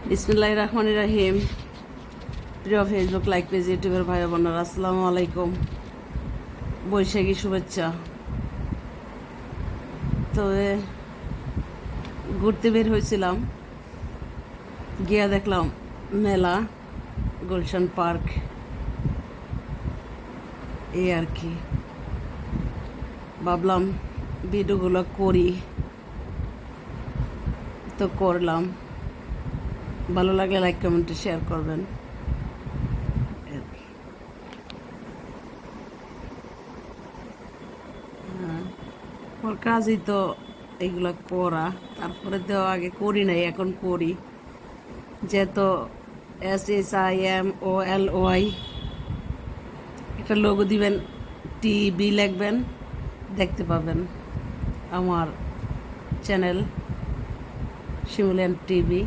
বিসমিল্লাহির রহমানির রহিম। প্রিয় ফেসবুক লাইক পেজ ইউটিউবের ভাই বোনেরা, আসসালামু আলাইকুম। বৈশাখী শুভেচ্ছা। তো ঘুরতে বের হয়েছিলাম, গিয়া দেখলাম মেলা, গুলশান পার্ক, এই আর কি। ভাবলাম ভিডিওগুলো করি, তো করলাম। ভালো লাগলে লাইক কমেন্টে শেয়ার করবেন। ওর কাজই তো এগুলো করা, তারপরে তো আগে করি নাই, এখন করি। যেহেতু SHIMOLY একটা লোগো দিবেন, টিভি লিখবেন, দেখতে পাবেন আমার channel Shimulian TV,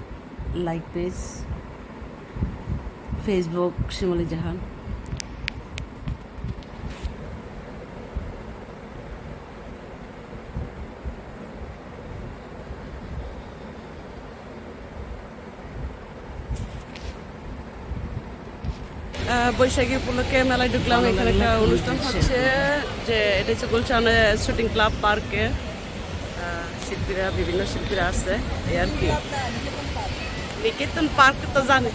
like page, Facebook Shimuli Jahan. Baishakhi উপলক্ষে মেলায় ঢুকলাম। এখানে একটা অনুষ্ঠান হচ্ছে, যে এটা হচ্ছে গুলশান শুটিং ক্লাব পার্কে। শিল্পীরা, বিভিন্ন শিল্পীরা আছে, এই আর কি। নিকেতন পার্ক তো জানে।